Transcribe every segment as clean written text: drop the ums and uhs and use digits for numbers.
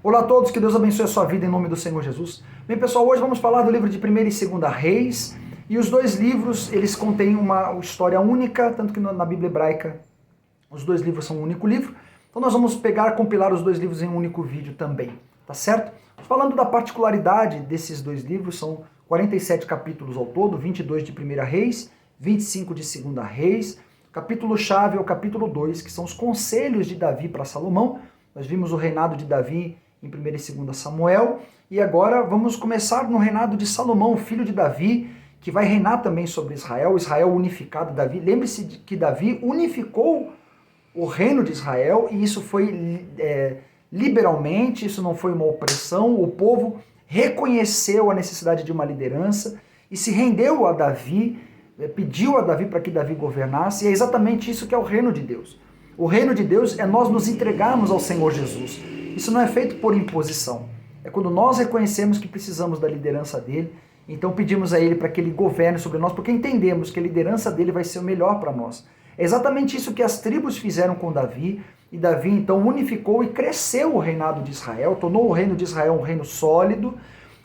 Olá a todos, que Deus abençoe a sua vida em nome do Senhor Jesus. Bem, pessoal, hoje vamos falar do livro de 1ª e 2ª Reis, e os dois livros, eles contêm uma história única, tanto que na Bíblia hebraica os dois livros são um único livro. Então nós vamos compilar os dois livros em um único vídeo também, tá certo? Falando da particularidade desses dois livros, são 47 capítulos ao todo, 22 de 1ª Reis, 25 de 2ª Reis. O capítulo-chave é o capítulo 2, que são os conselhos de Davi para Salomão. Nós vimos o reinado de Davi em 1ª e 2ª Samuel, e agora vamos começar no reinado de Salomão, o filho de Davi, que vai reinar também sobre Israel unificado. Davi, lembre-se de que Davi unificou o reino de Israel, e isso foi liberalmente, isso não foi uma opressão. O povo reconheceu a necessidade de uma liderança e se rendeu a Davi, pediu a Davi para que Davi governasse, e é exatamente isso que é o reino de Deus. O reino de Deus é nós nos entregarmos ao Senhor Jesus. Isso não é feito por imposição. É quando nós reconhecemos que precisamos da liderança dele, então pedimos a ele para que ele governe sobre nós, porque entendemos que a liderança dele vai ser o melhor para nós. É exatamente isso que as tribos fizeram com Davi, e Davi então unificou e cresceu o reinado de Israel, tornou o reino de Israel um reino sólido,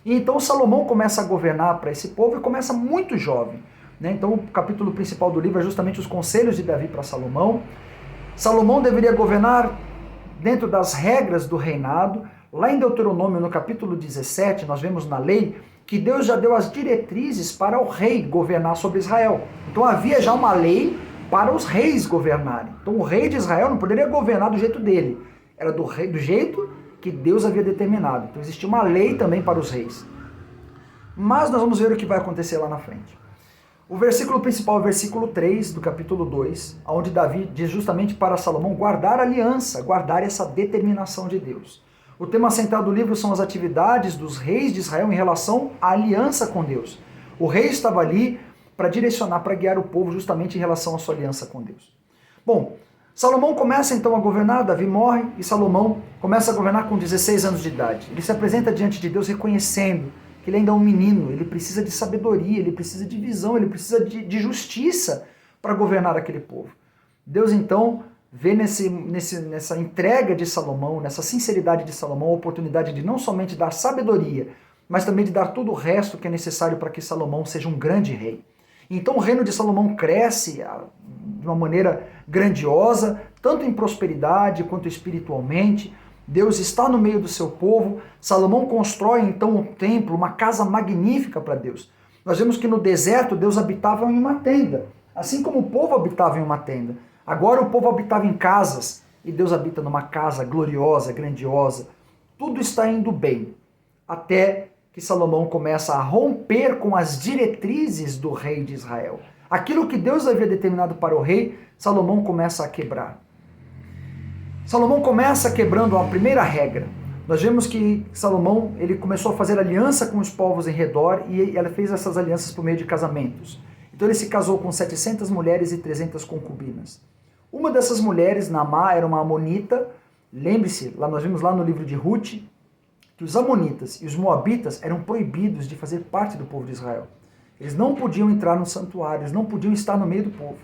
e então Salomão começa a governar para esse povo e começa muito jovem, né? Então o capítulo principal do livro é justamente os conselhos de Davi para Salomão. Salomão deveria governar dentro das regras do reinado. Lá em Deuteronômio, no capítulo 17, nós vemos na lei que Deus já deu as diretrizes para o rei governar sobre Israel. Então havia já uma lei para os reis governarem. Então o rei de Israel não poderia governar do jeito dele, era do jeito que Deus havia determinado. Então existia uma lei também para os reis. Mas nós vamos ver o que vai acontecer lá na frente. O versículo principal é o versículo 3 do capítulo 2, onde Davi diz justamente para Salomão guardar a aliança, guardar essa determinação de Deus. O tema central do livro são as atividades dos reis de Israel em relação à aliança com Deus. O rei estava ali para direcionar, para guiar o povo justamente em relação à sua aliança com Deus. Bom, Salomão começa então a governar, Davi morre e Salomão começa a governar com 16 anos de idade. Ele se apresenta diante de Deus reconhecendo que ele ainda é um menino, ele precisa de sabedoria, ele precisa de visão, ele precisa de justiça para governar aquele povo. Deus então vê nessa entrega de Salomão, nessa sinceridade de Salomão, a oportunidade de não somente dar sabedoria, mas também de dar todo o resto que é necessário para que Salomão seja um grande rei. Então o reino de Salomão cresce de uma maneira grandiosa, tanto em prosperidade quanto espiritualmente. Deus está no meio do seu povo. Salomão constrói então um templo, uma casa magnífica para Deus. Nós vemos que no deserto Deus habitava em uma tenda, assim como o povo habitava em uma tenda. Agora o povo habitava em casas e Deus habita numa casa gloriosa, grandiosa. Tudo está indo bem, até que Salomão começa a romper com as diretrizes do rei de Israel. Aquilo que Deus havia determinado para o rei, Salomão começa a quebrar. Salomão começa quebrando a primeira regra. Nós vemos que Salomão ele começou a fazer aliança com os povos em redor, e ele fez essas alianças por meio de casamentos. Então ele se casou com 700 mulheres e 300 concubinas. Uma dessas mulheres, Naamá, era uma amonita. Lembre-se, nós vimos lá no livro de Ruth, que os amonitas e os moabitas eram proibidos de fazer parte do povo de Israel. Eles não podiam entrar no santuário, eles não podiam estar no meio do povo.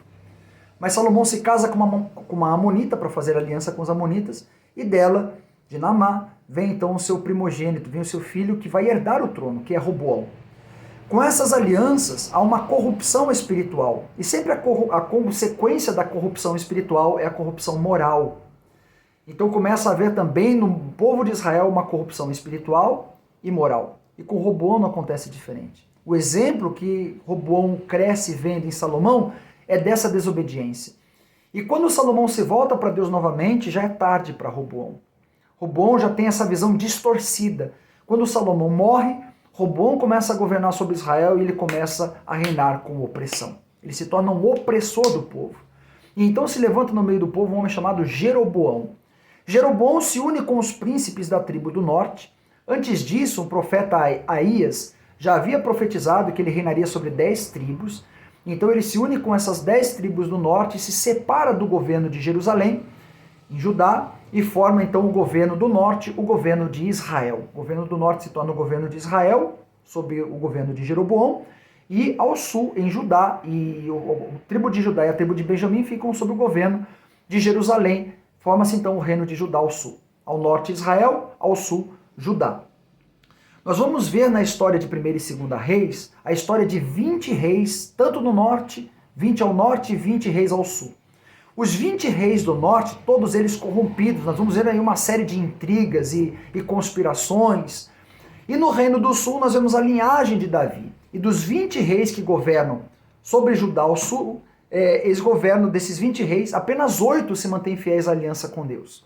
Mas Salomão se casa com uma amonita para fazer aliança com os amonitas, e dela, de Naamá, vem então o seu primogênito, vem o seu filho que vai herdar o trono, que é Roboão. Com essas alianças, há uma corrupção espiritual, e sempre a consequência da corrupção espiritual é a corrupção moral. Então começa a haver também no povo de Israel uma corrupção espiritual e moral. E com Roboão não acontece diferente. O exemplo que Roboão cresce vendo em Salomão é dessa desobediência. E quando Salomão se volta para Deus novamente, já é tarde para Roboão. Roboão já tem essa visão distorcida. Quando Salomão morre, Roboão começa a governar sobre Israel e ele começa a reinar com opressão. Ele se torna um opressor do povo. E então se levanta no meio do povo um homem chamado Jeroboão. Jeroboão se une com os príncipes da tribo do norte. Antes disso, o profeta Aías já havia profetizado que ele reinaria sobre 10 tribos. Então ele se une com essas 10 tribos do norte e se separa do governo de Jerusalém, em Judá, e forma então o governo do norte, o governo de Israel. O governo do norte se torna o governo de Israel, sob o governo de Jeroboão, e ao sul, em Judá, e a tribo de Judá e a tribo de Benjamim ficam sob o governo de Jerusalém. Forma-se então o reino de Judá ao sul. ao norte Israel, ao sul Judá. Nós vamos ver na história de 1ª e 2ª Reis a história de 20 reis, tanto no norte, 20 ao norte e 20 reis ao sul. Os 20 reis do norte, todos eles corrompidos, nós vamos ver aí uma série de intrigas e conspirações. E no reino do sul nós vemos a linhagem de Davi. E dos 20 reis que governam sobre Judá ao sul, eles governam desses 20 reis, apenas 8 se mantêm fiéis à aliança com Deus.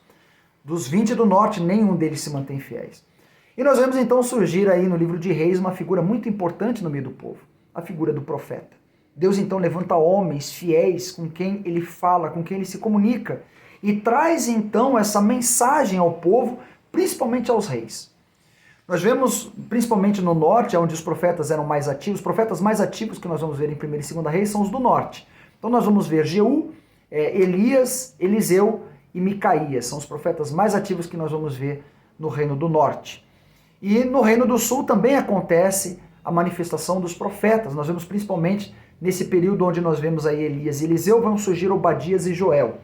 Dos 20 do norte, nenhum deles se mantém fiéis. E nós vemos então surgir aí no livro de Reis uma figura muito importante no meio do povo, a figura do profeta. Deus então levanta homens fiéis com quem ele fala, com quem ele se comunica, e traz então essa mensagem ao povo, principalmente aos reis. Nós vemos, principalmente no norte, onde os profetas eram mais ativos, os profetas mais ativos que nós vamos ver em 1ª e 2ª Reis são os do norte. Então nós vamos ver Jeú, Elias, Eliseu e Micaías, são os profetas mais ativos que nós vamos ver no reino do norte. E no reino do sul também acontece a manifestação dos profetas. Nós vemos principalmente nesse período onde nós vemos aí Elias e Eliseu, vão surgir Obadias e Joel.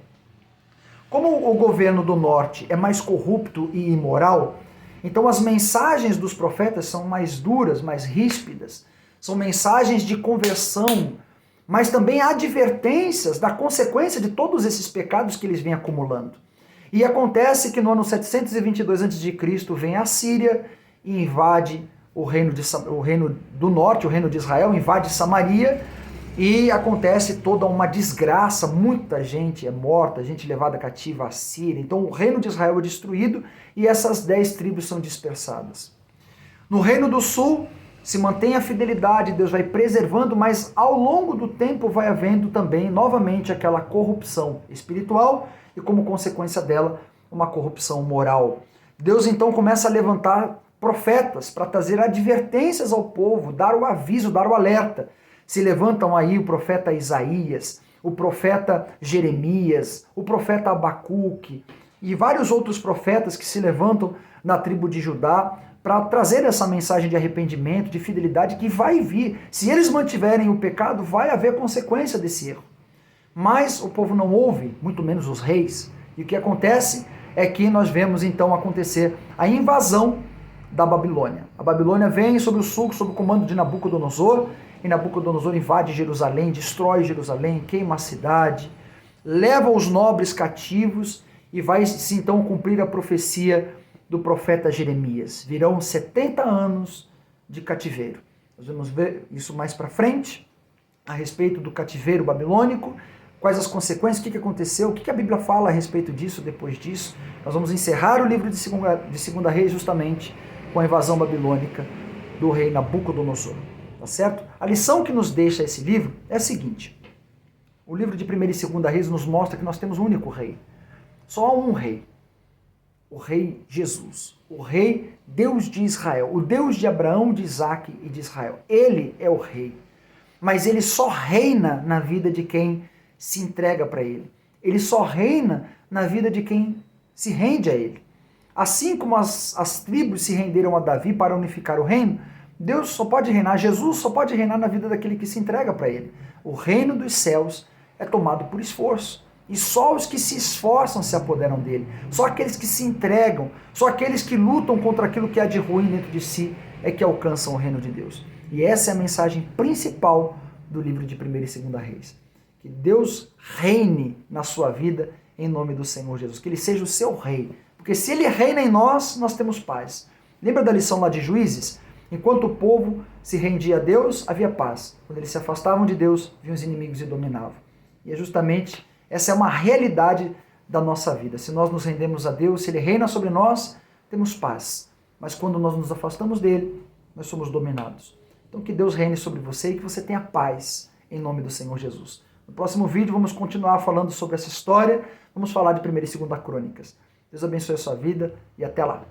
Como o governo do norte é mais corrupto e imoral, então as mensagens dos profetas são mais duras, mais ríspidas. São mensagens de conversão, mas também advertências da consequência de todos esses pecados que eles vêm acumulando. E acontece que no ano 722 a.C. vem a Síria e invade o reino do norte, o reino de Israel, invade Samaria, e acontece toda uma desgraça, muita gente é morta, gente levada cativa à Síria. Então o reino de Israel é destruído e essas 10 tribos são dispersadas. No reino do sul se mantém a fidelidade, Deus vai preservando, mas ao longo do tempo vai havendo também novamente aquela corrupção espiritual e como consequência dela uma corrupção moral. Deus então começa a levantar profetas para trazer advertências ao povo, dar o aviso, dar o alerta. Se levantam aí o profeta Isaías, o profeta Jeremias, o profeta Abacuque e vários outros profetas que se levantam na tribo de Judá para trazer essa mensagem de arrependimento, de fidelidade que vai vir. Se eles mantiverem o pecado, vai haver consequência desse erro. Mas o povo não ouve, muito menos os reis. E o que acontece é que nós vemos então acontecer a invasão da Babilônia. A Babilônia vem sobre o sul, sob o comando de Nabucodonosor, e Nabucodonosor invade Jerusalém, destrói Jerusalém, queima a cidade, leva os nobres cativos e vai-se então cumprir a profecia do profeta Jeremias. Virão 70 anos de cativeiro. Nós vamos ver isso mais para frente, a respeito do cativeiro babilônico, quais as consequências, o que aconteceu, o que a Bíblia fala a respeito disso, depois disso. Nós vamos encerrar o livro de 2ª Reis justamente com a invasão babilônica do rei Nabucodonosor. Tá certo? A lição que nos deixa esse livro é a seguinte. O livro de 1ª e 2ª Reis nos mostra que nós temos um único rei. Só há um rei. O rei Jesus. O rei Deus de Israel. O Deus de Abraão, de Isaac e de Israel. Ele é o rei. Mas ele só reina na vida de quem se entrega para ele. Ele só reina na vida de quem se rende a ele. Assim como as tribos se renderam a Davi para unificar o reino, Deus só pode reinar, Jesus só pode reinar na vida daquele que se entrega para ele. O reino dos céus é tomado por esforço. E só os que se esforçam se apoderam dele. Só aqueles que se entregam, só aqueles que lutam contra aquilo que há de ruim dentro de si é que alcançam o reino de Deus. E essa é a mensagem principal do livro de 1ª e 2ª Reis. Que Deus reine na sua vida em nome do Senhor Jesus. Que ele seja o seu rei. Porque se ele reina em nós, nós temos paz. Lembra da lição lá de Juízes? Enquanto o povo se rendia a Deus, havia paz. Quando eles se afastavam de Deus, vinham os inimigos e dominavam. E é justamente essa é uma realidade da nossa vida. Se nós nos rendemos a Deus, se ele reina sobre nós, temos paz. Mas quando nós nos afastamos dele, nós somos dominados. Então que Deus reine sobre você e que você tenha paz em nome do Senhor Jesus. No próximo vídeo vamos continuar falando sobre essa história, vamos falar de 1ª e 2ª Crônicas. Deus abençoe a sua vida e até lá.